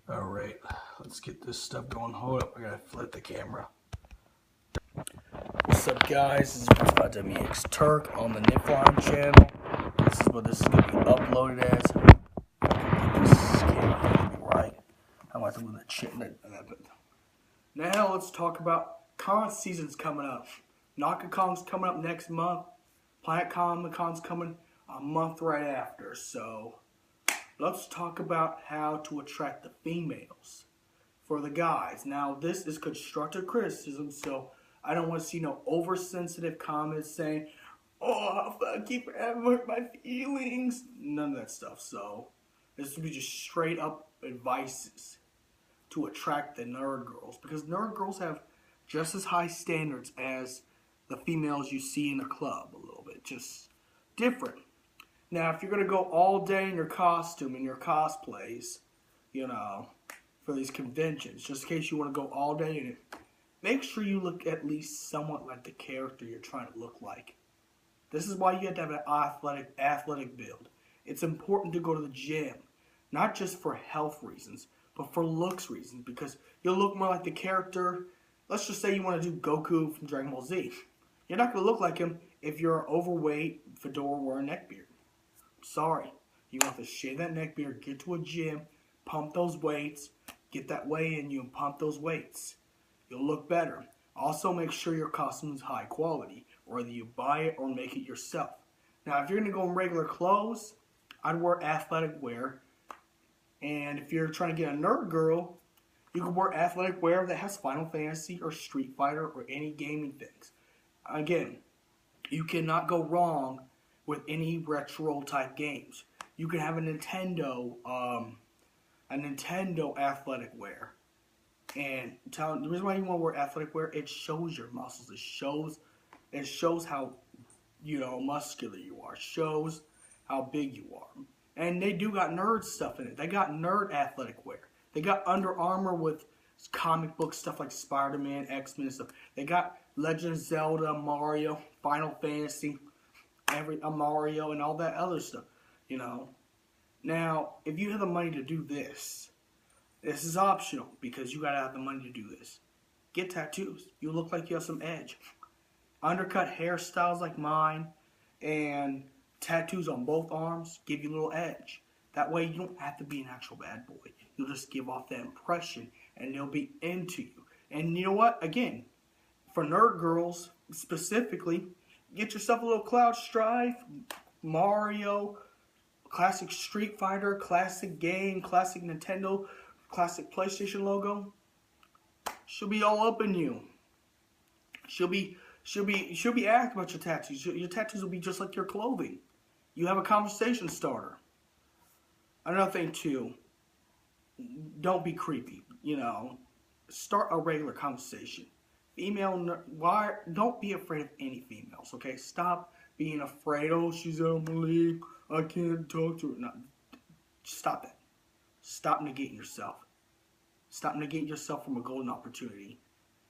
Alright, let's get this stuff going. Hold up, I gotta flip the camera. What's up, guys? This is about WX Turk on the Nifline channel. This is what this is going to be uploaded as. This camera be right. I'm going to have to move the chin. Now let's talk about con seasons coming up. NakaCon's coming up next month. PlanetCon's coming a month right after. So let's talk about how to attract the females for the guys. Now this is constructive criticism, so I don't want to see no oversensitive comments saying, "Oh, fuck you for having hurt my feelings." None of that stuff. So this will be just straight up advices to attract the nerd girls, because nerd girls have just as high standards as the females you see in the club. A little bit, just different. Now, if you're gonna go all day in your costume and your cosplays, you know, for these conventions, just in case you want to go all day in it, make sure you look at least somewhat like the character you're trying to look like. This is why you have to have an athletic build. It's important to go to the gym, not just for health reasons, but for looks reasons, because you'll look more like the character. Let's just say you want to do Goku from Dragon Ball Z. You're not going to look like him if you're an overweight, fedora wearing neckbeard. Sorry. You have to shave that neckbeard, get to a gym, pump those weights, get that weight in you and pump those weights. You'll look better. Also, make sure your costume is high quality, whether you buy it or make it yourself. Now, if you're going to go in regular clothes, I'd wear athletic wear. And if you're trying to get a nerd girl, you can wear athletic wear that has Final Fantasy or Street Fighter or any gaming things. Again, you cannot go wrong with any retro type games. You can have a Nintendo athletic wear. And the reason why you want to wear athletic wear, it shows your muscles. It shows how, muscular you are. It shows how big you are. And they do got nerd stuff in it. They got nerd athletic wear. They got Under Armour with comic book stuff like Spider-Man, X-Men and stuff. They got Legend of Zelda, Mario, Final Fantasy, Mario, and all that other stuff. Now, if you have the money to do this is optional, because you gotta have the money to do this. Get tattoos. You look like you have some edge. Undercut hairstyles like mine and tattoos on both arms give you a little edge. That way you don't have to be an actual bad boy. You'll just give off that impression and they'll be into you. And you know what? Again, for nerd girls specifically, get yourself a little Cloud Strife, Mario, classic Street Fighter, classic game, classic Nintendo, classic PlayStation logo. She'll be all up in you. She'll be asked about your tattoos. Your tattoos will be just like your clothing. You have a conversation starter. Another thing too, don't be creepy. Start a regular conversation. Don't be afraid of any females. Okay, stop being afraid. Oh, she's out of my league. I can't talk to her. No, stop that. Stop negating yourself. Stop negating yourself from a golden opportunity.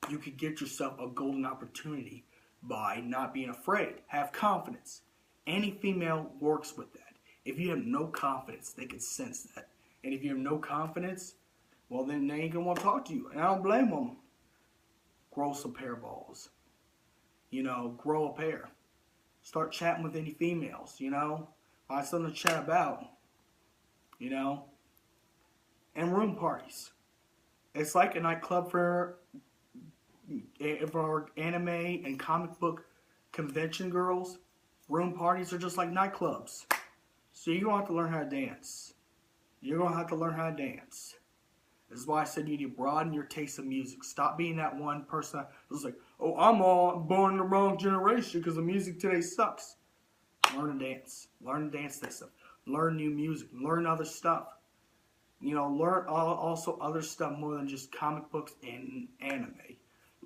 You could get yourself a golden opportunity by not being afraid. Have confidence. Any female works with that. If you have no confidence, they can sense that. And if you have no confidence, well, then they ain't going to want to talk to you. And I don't blame them. Grow some pair balls. Grow a pair. Start chatting with any females, Find something to chat about, And room parties. It's like a nightclub for anime and comic book convention girls. Room parties are just like nightclubs. So you're going to have to learn how to dance. You're going to have to learn how to dance. This is why I said you need to broaden your taste of music. Stop being that one person who's like, oh, I'm all born in the wrong generation because the music today sucks. Learn to dance. Learn to dance that stuff. Learn new music. Learn other stuff. Learn also other stuff more than just comic books and anime.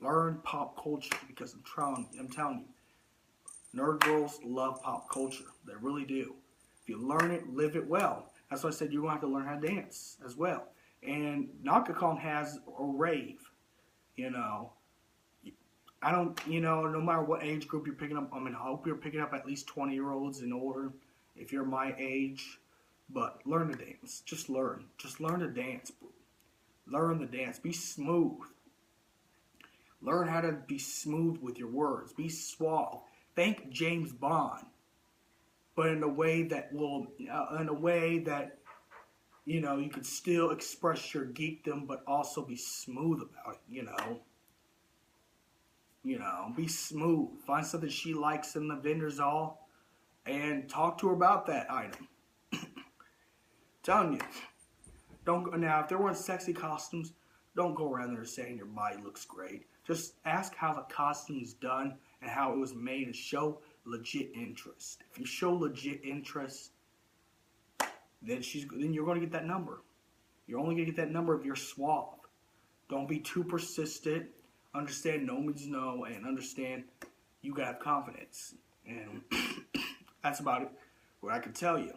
Learn pop culture, because I'm telling you, nerd girls love pop culture. They really do. If you learn it, live it well. That's why I said you're going to have to learn how to dance as well. And NakaCon has a rave. No matter what age group you're picking up, I hope you're picking up at least 20-year-olds and older if you're my age. But learn to dance. Just learn. Just learn to dance. Learn the dance. Be smooth. Learn how to be smooth with your words. Be suave. Think James Bond, but in a way that you could still express your geekdom, but also be smooth about it. Be smooth. Find something she likes in the vendor's hall, and talk to her about that item. Telling you, now if they're wearing sexy costumes, don't go around there saying your body looks great. Just ask how the costume is done and how it was made, and show legit interest. If you show legit interest, then you're going to get that number. You're only going to get that number if you're suave. Don't be too persistent. Understand no means no, and understand you got to have confidence. And that's about it. What I can tell you.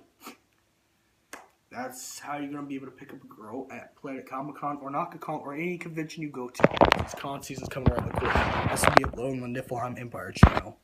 That's how you're going to be able to pick up a girl at Planet Comic-Con or NakaCon or any convention you go to. This con season's coming around the corner. This will be uploaded on the Niflheim Empire channel.